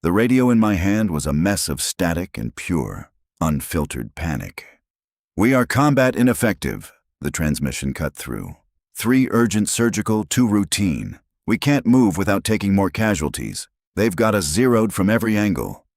The radio in my hand was a mess of static and pure, unfiltered panic. "We are combat ineffective," the transmission cut through. "3 urgent surgical, 2 routine. We can't move without taking more casualties. They've got us zeroed from every angle."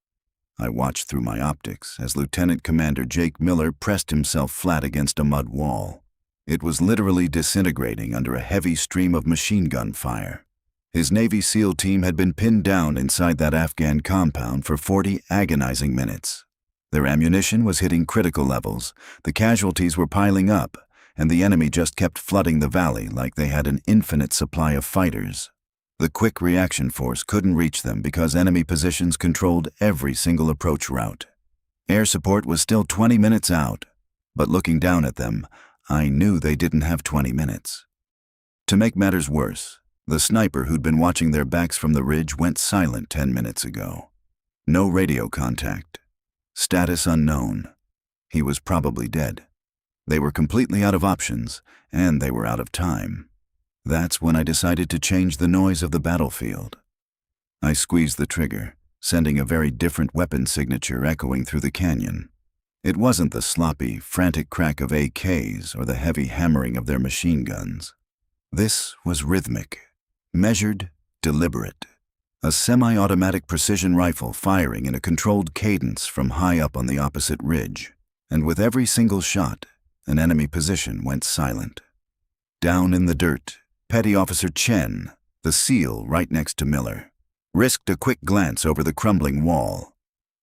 I watched through my optics as Lieutenant Commander Jake Miller pressed himself flat against a mud wall. It was literally disintegrating under a heavy stream of machine gun fire. His Navy SEAL team had been pinned down inside that Afghan compound for 40 agonizing minutes. Their ammunition was hitting critical levels, the casualties were piling up, and the enemy just kept flooding the valley like they had an infinite supply of fighters. The quick reaction force couldn't reach them because enemy positions controlled every single approach route. Air support was still 20 minutes out, but looking down at them, I knew they didn't have 20 minutes. To make matters worse, the sniper who'd been watching their backs from the ridge went silent 10 minutes ago. No radio contact. Status unknown. He was probably dead. They were completely out of options, and they were out of time. That's when I decided to change the noise of the battlefield. I squeezed the trigger, sending a very different weapon signature echoing through the canyon. It wasn't the sloppy, frantic crack of AKs or the heavy hammering of their machine guns. This was rhythmic. Measured, deliberate. A semi-automatic precision rifle firing in a controlled cadence from high up on the opposite ridge, and with every single shot, an enemy position went silent. Down in the dirt, Petty Officer Chen, the SEAL right next to Miller, risked a quick glance over the crumbling wall.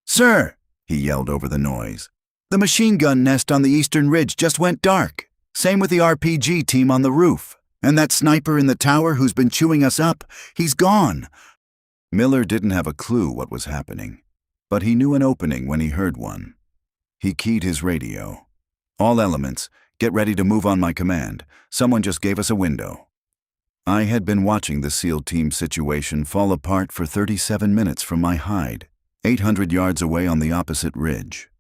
"Sir," he yelled over the noise, "the machine gun nest on the eastern ridge just went dark. Same with the RPG team on the roof. And that sniper in the tower who's been chewing us up, he's gone." Miller didn't have a clue what was happening, but he knew an opening when he heard one. He keyed his radio. "All elements, get ready to move on my command. Someone just gave us a window." I had been watching the SEAL team situation fall apart for 37 minutes from my hide, 800 yards away on the opposite ridge.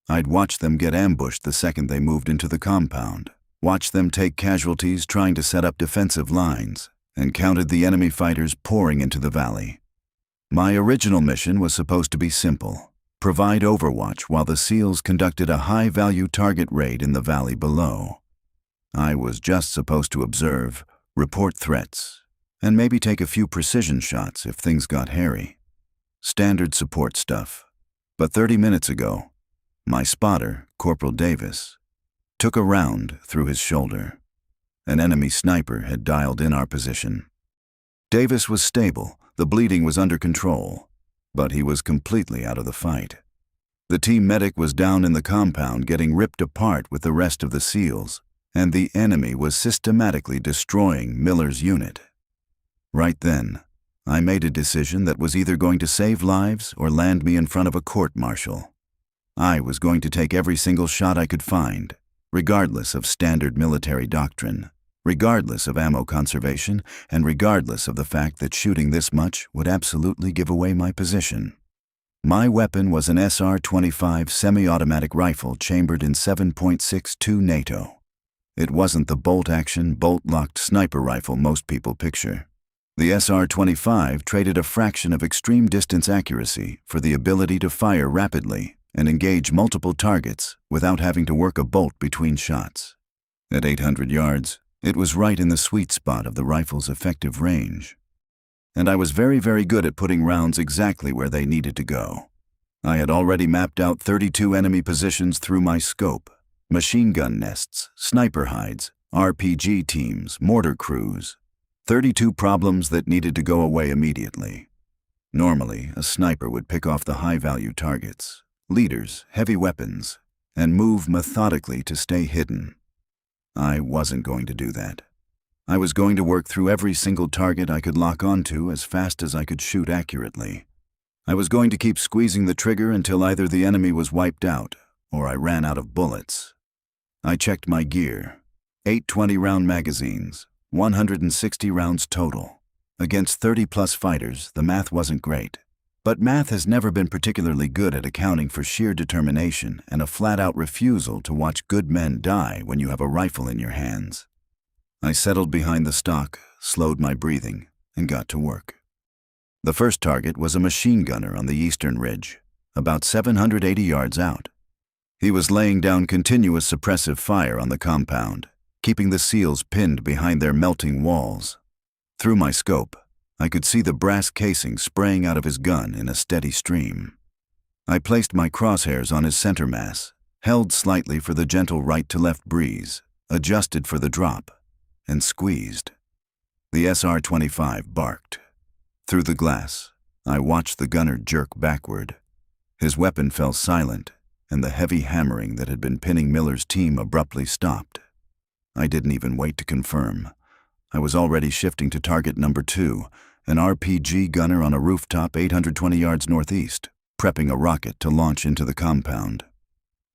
I'd watched them get ambushed the second they moved into the compound. Watched them take casualties trying to set up defensive lines, and counted the enemy fighters pouring into the valley. My original mission was supposed to be simple: provide overwatch while the SEALs conducted a high-value target raid in the valley below. I was just supposed to observe, report threats, and maybe take a few precision shots if things got hairy. Standard support stuff. But 30 minutes ago, my spotter, Corporal Davis, took a round through his shoulder. An enemy sniper had dialed in our position. Davis was stable, the bleeding was under control, but he was completely out of the fight. The team medic was down in the compound getting ripped apart with the rest of the SEALs, and the enemy was systematically destroying Miller's unit. Right then, I made a decision that was either going to save lives or land me in front of a court-martial. I was going to take every single shot I could find, regardless of standard military doctrine, regardless of ammo conservation, and regardless of the fact that shooting this much would absolutely give away my position. My weapon was an SR-25 semi-automatic rifle chambered in 7.62 NATO. It wasn't the bolt-action, bolt-locked sniper rifle most people picture. The SR-25 traded a fraction of extreme distance accuracy for the ability to fire rapidly and engage multiple targets without having to work a bolt between shots. At 800 yards, it was right in the sweet spot of the rifle's effective range. And I was very, very good at putting rounds exactly where they needed to go. I had already mapped out 32 enemy positions through my scope: machine gun nests, sniper hides, RPG teams, mortar crews. 32 problems that needed to go away immediately. Normally, a sniper would pick off the high-value targets, leaders, heavy weapons, and move methodically to stay hidden. I wasn't going to do that. I was going to work through every single target I could lock onto as fast as I could shoot accurately. I was going to keep squeezing the trigger until either the enemy was wiped out or I ran out of bullets. I checked my gear. 8 20-round magazines, 160 rounds total. Against 30-plus fighters, the math wasn't great. But math has never been particularly good at accounting for sheer determination and a flat-out refusal to watch good men die when you have a rifle in your hands. I settled behind the stock, slowed my breathing, and got to work. The first target was a machine gunner on the eastern ridge, about 780 yards out. He was laying down continuous suppressive fire on the compound, keeping the SEALs pinned behind their melting walls. Through my scope, I could see the brass casing spraying out of his gun in a steady stream. I placed my crosshairs on his center mass, held slightly for the gentle right-to-left breeze, adjusted for the drop, and squeezed. The SR-25 barked. Through the glass, I watched the gunner jerk backward. His weapon fell silent, and the heavy hammering that had been pinning Miller's team abruptly stopped. I didn't even wait to confirm. I was already shifting to target number 2, an RPG gunner on a rooftop 820 yards northeast, prepping a rocket to launch into the compound.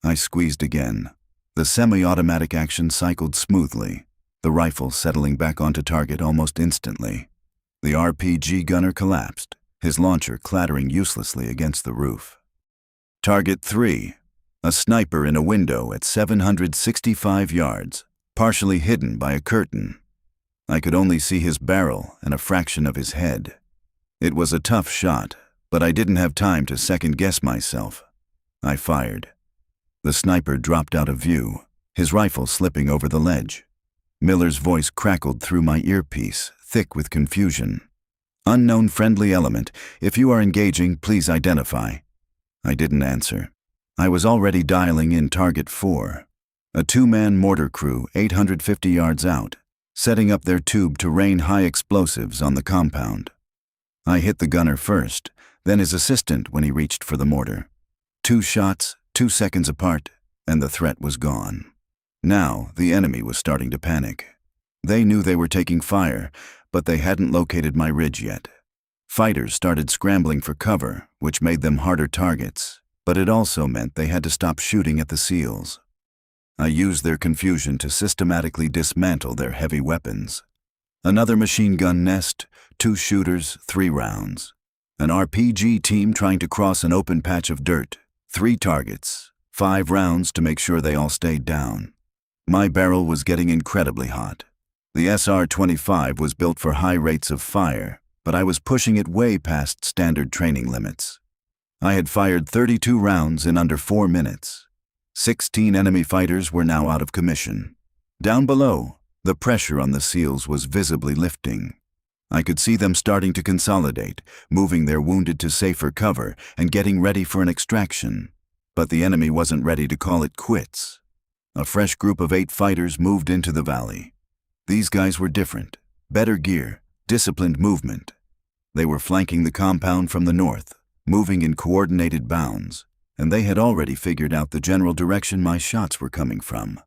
I squeezed again. The semi-automatic action cycled smoothly, the rifle settling back onto target almost instantly. The RPG gunner collapsed, his launcher clattering uselessly against the roof. Target 3, a sniper in a window at 765 yards, partially hidden by a curtain. I could only see his barrel and a fraction of his head. It was a tough shot, but I didn't have time to second-guess myself. I fired. The sniper dropped out of view, his rifle slipping over the ledge. Miller's voice crackled through my earpiece, thick with confusion. "Unknown friendly element, if you are engaging, please identify." I didn't answer. I was already dialing in target 4, a 2-man mortar crew 850 yards out, setting up their tube to rain high explosives on the compound. I hit the gunner first, then his assistant when he reached for the mortar. 2 shots, 2 seconds apart, and the threat was gone. Now the enemy was starting to panic. They knew they were taking fire, but they hadn't located my ridge yet. Fighters started scrambling for cover, which made them harder targets, but it also meant they had to stop shooting at the SEALs. I used their confusion to systematically dismantle their heavy weapons. Another machine gun nest, 2 shooters, 3 rounds. An RPG team trying to cross an open patch of dirt, 3 targets, 5 rounds to make sure they all stayed down. My barrel was getting incredibly hot. The SR-25 was built for high rates of fire, but I was pushing it way past standard training limits. I had fired 32 rounds in under 4 minutes. 16 enemy fighters were now out of commission. Down below, the pressure on the SEALs was visibly lifting. I could see them starting to consolidate, moving their wounded to safer cover and getting ready for an extraction. But the enemy wasn't ready to call it quits. A fresh group of 8 fighters moved into the valley. These guys were different, better gear, disciplined movement. They were flanking the compound from the north, moving in coordinated bounds, and they had already figured out the general direction my shots were coming from.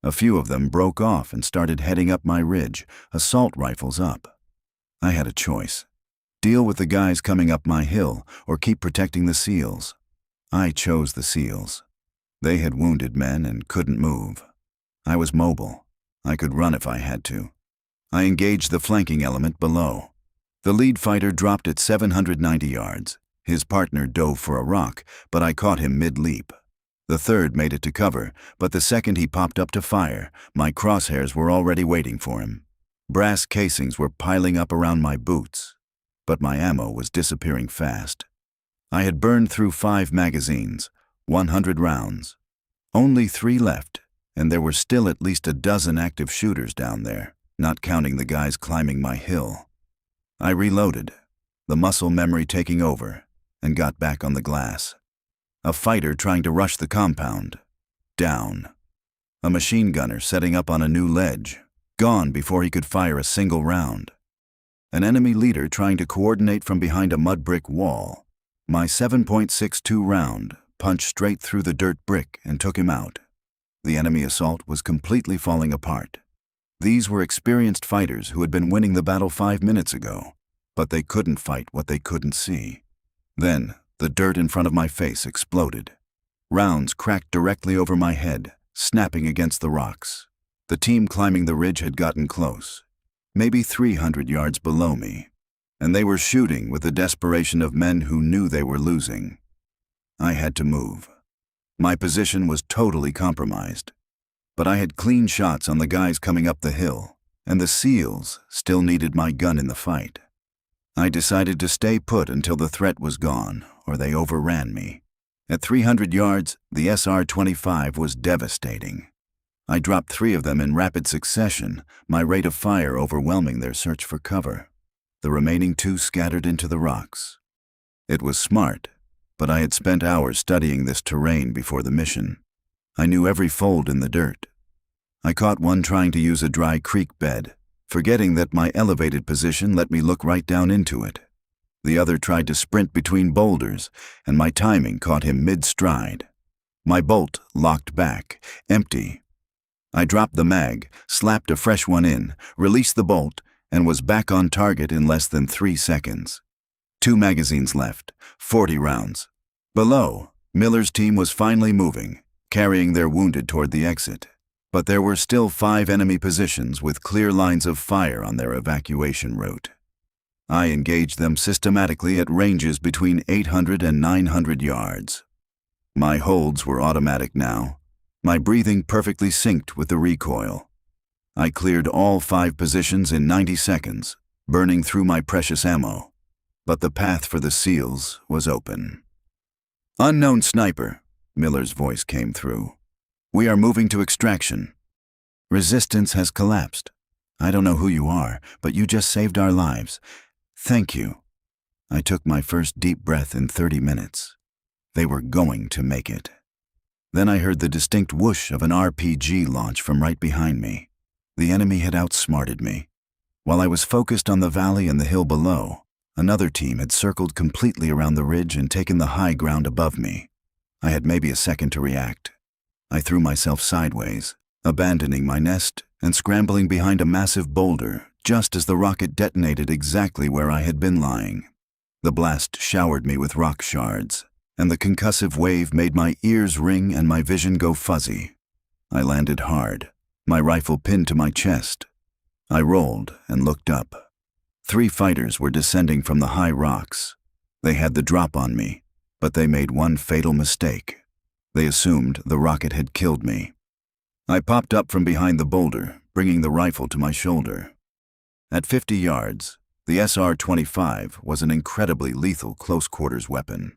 A few of them broke off and started heading up my ridge, assault rifles up. I had a choice: deal with the guys coming up my hill or keep protecting the SEALs. I chose the SEALs. They had wounded men and couldn't move. I was mobile. I could run if I had to. I engaged the flanking element below. The lead fighter dropped at 790 yards. His partner dove for a rock, but I caught him mid-leap. The third made it to cover, but the second he popped up to fire, my crosshairs were already waiting for him. Brass casings were piling up around my boots, but my ammo was disappearing fast. I had burned through 5 magazines, 100 rounds. Only 3 left, and there were still at least a dozen active shooters down there, not counting the guys climbing my hill. I reloaded, the muscle memory taking over, and got back on the glass. A fighter trying to rush the compound. Down. A machine gunner setting up on a new ledge. Gone before he could fire a single round. An enemy leader trying to coordinate from behind a mud brick wall. My 7.62 round punched straight through the dirt brick and took him out. The enemy assault was completely falling apart. These were experienced fighters who had been winning the battle 5 minutes ago, but they couldn't fight what they couldn't see. Then, the dirt in front of my face exploded. Rounds cracked directly over my head, snapping against the rocks. The team climbing the ridge had gotten close, maybe 300 yards below me, and they were shooting with the desperation of men who knew they were losing. I had to move. My position was totally compromised, but I had clean shots on the guys coming up the hill, and the SEALs still needed my gun in the fight. I decided to stay put until the threat was gone, or they overran me. At 300 yards, the SR-25 was devastating. I dropped 3 of them in rapid succession, my rate of fire overwhelming their search for cover. The remaining 2 scattered into the rocks. It was smart, but I had spent hours studying this terrain before the mission. I knew every fold in the dirt. I caught one trying to use a dry creek bed, forgetting that my elevated position let me look right down into it. The other tried to sprint between boulders, and my timing caught him mid-stride. My bolt locked back, empty. I dropped the mag, slapped a fresh one in, released the bolt, and was back on target in less than 3 seconds. 2 magazines left, 40 rounds. Below, Miller's team was finally moving, carrying their wounded toward the exit. But there were still 5 enemy positions with clear lines of fire on their evacuation route. I engaged them systematically at ranges between 800 and 900 yards. My holds were automatic now, my breathing perfectly synced with the recoil. I cleared all 5 positions in 90 seconds, burning through my precious ammo. But the path for the SEALs was open. "Unknown sniper," Miller's voice came through. "We are moving to extraction. Resistance has collapsed. I don't know who you are, but you just saved our lives. Thank you." I took my first deep breath in 30 minutes. They were going to make it. Then I heard the distinct whoosh of an RPG launch from right behind me. The enemy had outsmarted me. While I was focused on the valley and the hill below, another team had circled completely around the ridge and taken the high ground above me. I had maybe a second to react. I threw myself sideways, abandoning my nest and scrambling behind a massive boulder just as the rocket detonated exactly where I had been lying. The blast showered me with rock shards, and the concussive wave made my ears ring and my vision go fuzzy. I landed hard, my rifle pinned to my chest. I rolled and looked up. 3 fighters were descending from the high rocks. They had the drop on me, but they made one fatal mistake. They assumed the rocket had killed me. I popped up from behind the boulder, bringing the rifle to my shoulder. At 50 yards, the SR-25 was an incredibly lethal close-quarters weapon.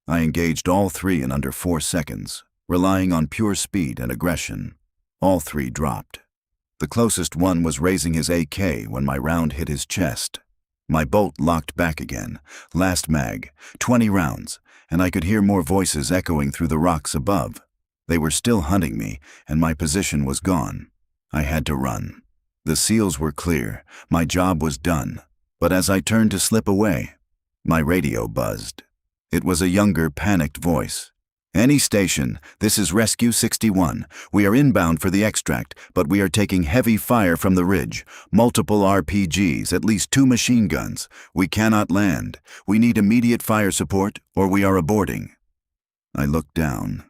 I engaged all 3 in under 4 seconds, relying on pure speed and aggression. All 3 dropped. The closest one was raising his AK when my round hit his chest. My bolt locked back again, last mag, 20 rounds, and I could hear more voices echoing through the rocks above. They were still hunting me, and my position was gone. I had to run. The SEALs were clear, my job was done, but as I turned to slip away, my radio buzzed. It was a younger, panicked voice. "Any station, this is Rescue 61. We are inbound for the extract, but we are taking heavy fire from the ridge. Multiple RPGs, at least 2 machine guns. We cannot land. We need immediate fire support, or we are aborting." I looked down.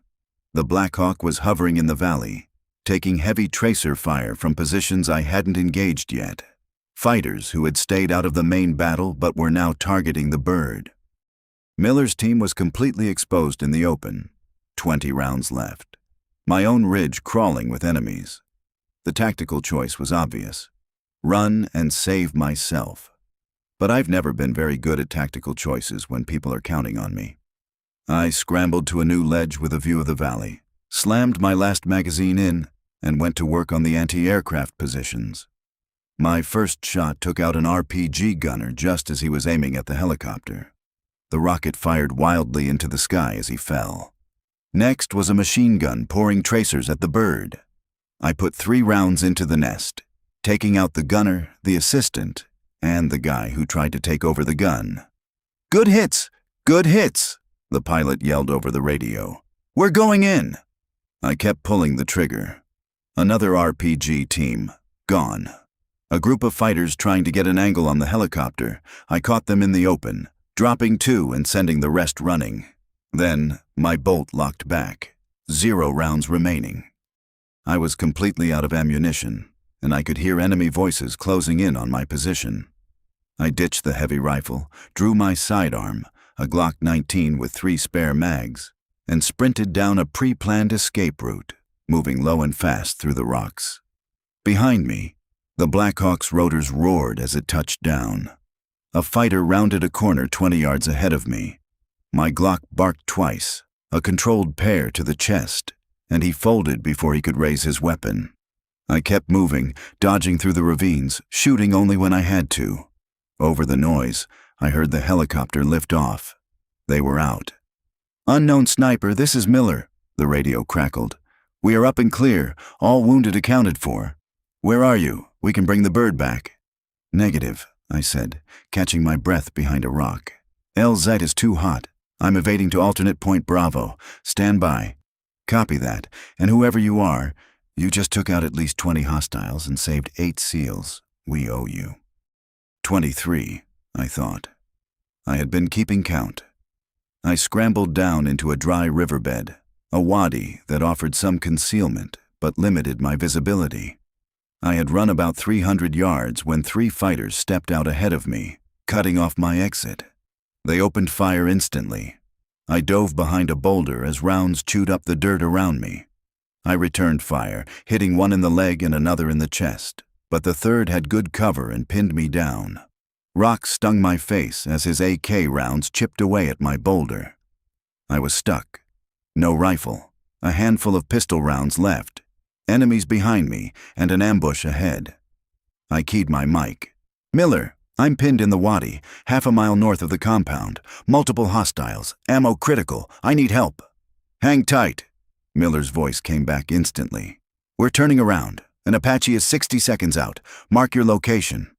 The Black Hawk was hovering in the valley, taking heavy tracer fire from positions I hadn't engaged yet. Fighters who had stayed out of the main battle but were now targeting the bird. Miller's team was completely exposed in the open. 20 rounds left. My own ridge crawling with enemies. The tactical choice was obvious. Run and save myself. But I've never been very good at tactical choices when people are counting on me. I scrambled to a new ledge with a view of the valley, slammed my last magazine in, and went to work on the anti-aircraft positions. My first shot took out an RPG gunner just as he was aiming at the helicopter. The rocket fired wildly into the sky as he fell. Next was a machine gun pouring tracers at the bird. I put 3 rounds into the nest, taking out the gunner, the assistant, and the guy who tried to take over the gun. "Good hits! Good hits!" the pilot yelled over the radio. "We're going in!" I kept pulling the trigger. Another RPG team, gone. A group of fighters trying to get an angle on the helicopter. I caught them in the open, dropping 2 and sending the rest running. Then, my bolt locked back. 0 rounds remaining. I was completely out of ammunition, and I could hear enemy voices closing in on my position. I ditched the heavy rifle, drew my sidearm, a Glock 19 with 3 spare mags, and sprinted down a pre-planned escape route, moving low and fast through the rocks. Behind me, the Black Hawk's rotors roared as it touched down. A fighter rounded a corner 20 yards ahead of me. My Glock barked twice, a controlled pair to the chest, and he folded before he could raise his weapon. I kept moving, dodging through the ravines, shooting only when I had to. Over the noise, I heard the helicopter lift off. They were out. "Unknown sniper, this is Miller," the radio crackled. "We are up and clear, all wounded accounted for. Where are you? We can bring the bird back." "Negative," I said, catching my breath behind a rock. "LZ is too hot. I'm evading to alternate point Bravo. Stand by." "Copy that, and whoever you are, you just took out at least 20 hostiles and saved 8 SEALs. We owe you." 23, I thought. I had been keeping count. I scrambled down into a dry riverbed, a wadi that offered some concealment but limited my visibility. I had run about 300 yards when 3 fighters stepped out ahead of me, cutting off my exit. They opened fire instantly. I dove behind a boulder as rounds chewed up the dirt around me. I returned fire, hitting one in the leg and another in the chest, but the third had good cover and pinned me down. Rocks stung my face as his AK rounds chipped away at my boulder. I was stuck. No rifle, a handful of pistol rounds left, enemies behind me, and an ambush ahead. I keyed my mic. "Miller, I'm pinned in the wadi, half a mile north of the compound. Multiple hostiles, ammo critical, I need help." "Hang tight," Miller's voice came back instantly. "We're turning around. An Apache is 60 seconds out. Mark your location."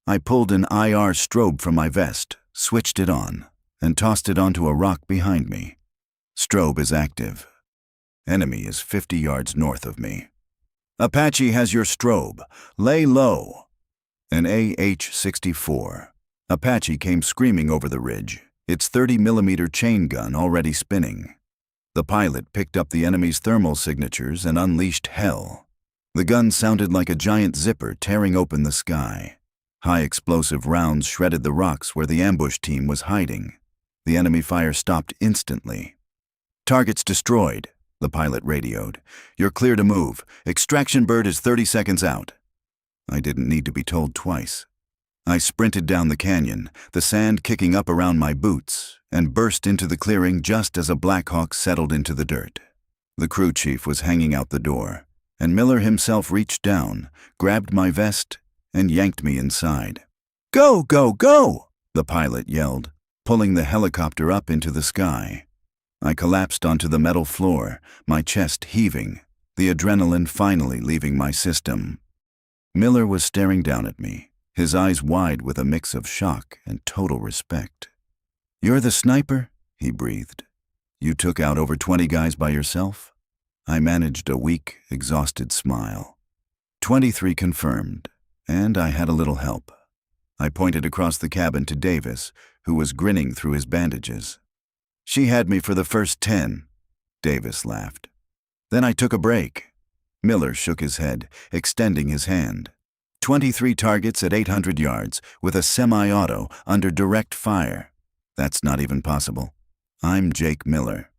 I pulled an IR strobe from my vest, switched it on, and tossed it onto a rock behind me. Strobe is active. Enemy is 50 yards north of me. "Apache has your strobe. Lay low." An AH-64. Apache came screaming over the ridge, its 30mm chain gun already spinning. The pilot picked up the enemy's thermal signatures and unleashed hell. The gun sounded like a giant zipper tearing open the sky. High explosive rounds shredded the rocks where the ambush team was hiding. The enemy fire stopped instantly. "Targets destroyed," the pilot radioed. "You're clear to move. Extraction bird is 30 seconds out." I didn't need to be told twice. I sprinted down the canyon, the sand kicking up around my boots, and burst into the clearing just as a Black Hawk settled into the dirt. The crew chief was hanging out the door, and Miller himself reached down, grabbed my vest, and yanked me inside. "Go, go, go!" the pilot yelled, pulling the helicopter up into the sky. I collapsed onto the metal floor, my chest heaving, the adrenaline finally leaving my system. Miller was staring down at me, his eyes wide with a mix of shock and total respect. "You're the sniper?" he breathed. "You took out over 20 guys by yourself?" I managed a weak, exhausted smile. 23 confirmed, and I had a little help. I pointed across the cabin to Davis, who was grinning through his bandages. "She had me for the first 10, Davis laughed. "Then I took a break." Miller shook his head, extending his hand. 23 targets at 800 yards, with a semi-auto under direct fire. That's not even possible. "I'm Jake Miller."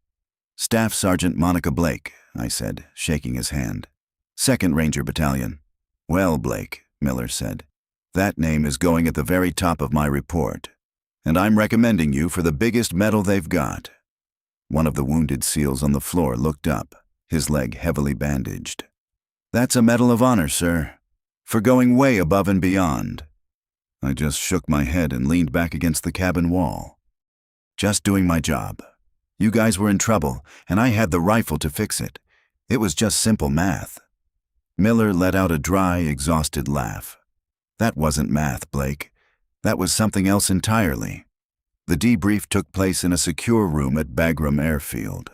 "Staff Sergeant Monica Blake," I said, shaking his hand. "Second Ranger Battalion." "Well, Blake," Miller said, "that name is going at the very top of my report, and I'm recommending you for the biggest medal they've got." One of the wounded SEALs on the floor looked up, his leg heavily bandaged. "That's a Medal of Honor, sir, for going way above and beyond." I just shook my head and leaned back against the cabin wall. "Just doing my job. You guys were in trouble, and I had the rifle to fix it. It was just simple math." Miller let out a dry, exhausted laugh. "That wasn't math, Blake. That was something else entirely." The debrief took place in a secure room at Bagram Airfield.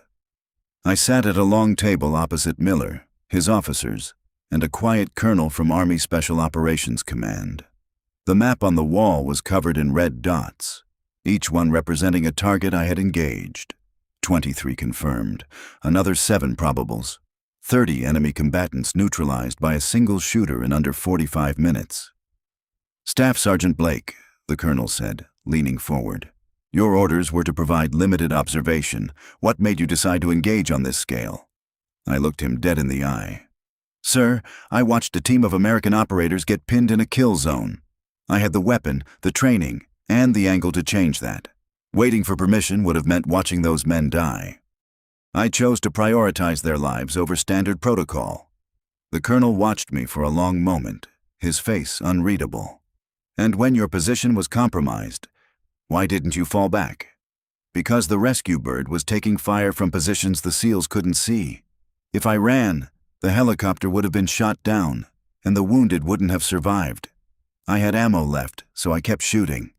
I sat at a long table opposite Miller, his officers, and a quiet colonel from Army Special Operations Command. The map on the wall was covered in red dots, each one representing a target I had engaged. 23 confirmed, another 7 probables, 30 enemy combatants neutralized by a single shooter in under 45 minutes. "Staff Sergeant Blake," the colonel said, leaning forward. "Your orders were to provide limited observation. What made you decide to engage on this scale?" I looked him dead in the eye. "Sir, I watched a team of American operators get pinned in a kill zone. I had the weapon, the training, and the angle to change that. Waiting for permission would have meant watching those men die. I chose to prioritize their lives over standard protocol. The colonel watched me for a long moment, his face unreadable. And when your position was compromised, why didn't you fall back? Because the rescue bird was taking fire from positions the SEALs couldn't see. If I ran, the helicopter would have been shot down, and the wounded wouldn't have survived. I had ammo left, so I kept shooting.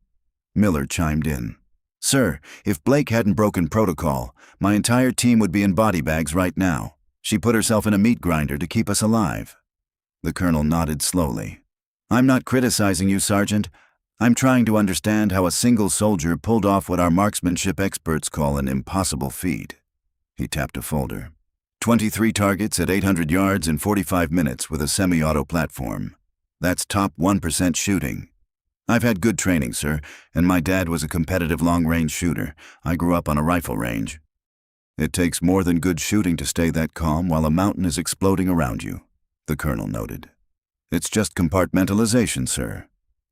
Miller chimed in. Sir, if Blake hadn't broken protocol, my entire team would be in body bags right now. She put herself in a meat grinder to keep us alive. The colonel nodded slowly. I'm not criticizing you, Sergeant. I'm trying to understand how a single soldier pulled off what our marksmanship experts call an impossible feat. He tapped a folder. 23 targets at 800 yards in 45 minutes with a semi-auto platform. That's top 1% shooting. I've had good training, sir, and my dad was a competitive long-range shooter. I grew up on a rifle range. It takes more than good shooting to stay that calm while a mountain is exploding around you, the colonel noted. It's just compartmentalization, sir.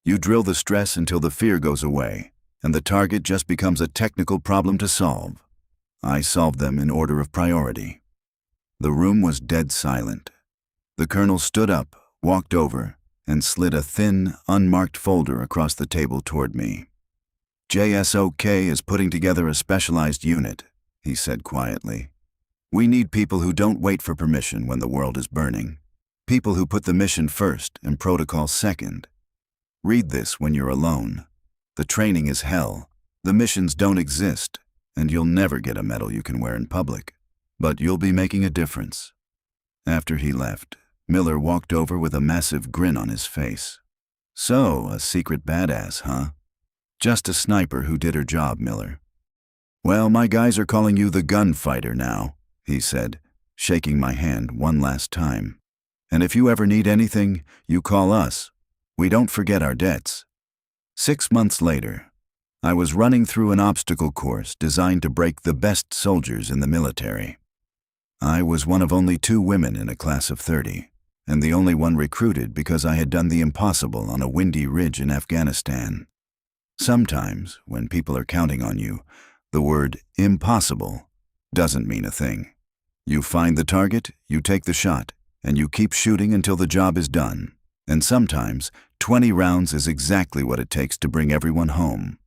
You drill the stress until the fear goes away, and the target just becomes a technical problem to solve. I solved them in order of priority. The room was dead silent. The colonel stood up, walked over, and slid a thin, unmarked folder across the table toward me. JSOK is putting together a specialized unit, he said quietly. We need people who don't wait for permission when the world is burning. People who put the mission first and protocol second. Read this when you're alone. The training is hell. The missions don't exist, and you'll never get a medal you can wear in public. But you'll be making a difference. After he left, Miller walked over with a massive grin on his face. So, a secret badass, huh? Just a sniper who did her job, Miller. Well, my guys are calling you the gunfighter now, he said, shaking my hand one last time. And if you ever need anything, you call us. We don't forget our debts. 6 months later, I was running through an obstacle course designed to break the best soldiers in the military. I was one of only 2 women in a class of 30. And the only one recruited because I had done the impossible on a windy ridge in Afghanistan. Sometimes, when people are counting on you, the word impossible doesn't mean a thing. You find the target, you take the shot, and you keep shooting until the job is done. And sometimes, 20 rounds is exactly what it takes to bring everyone home.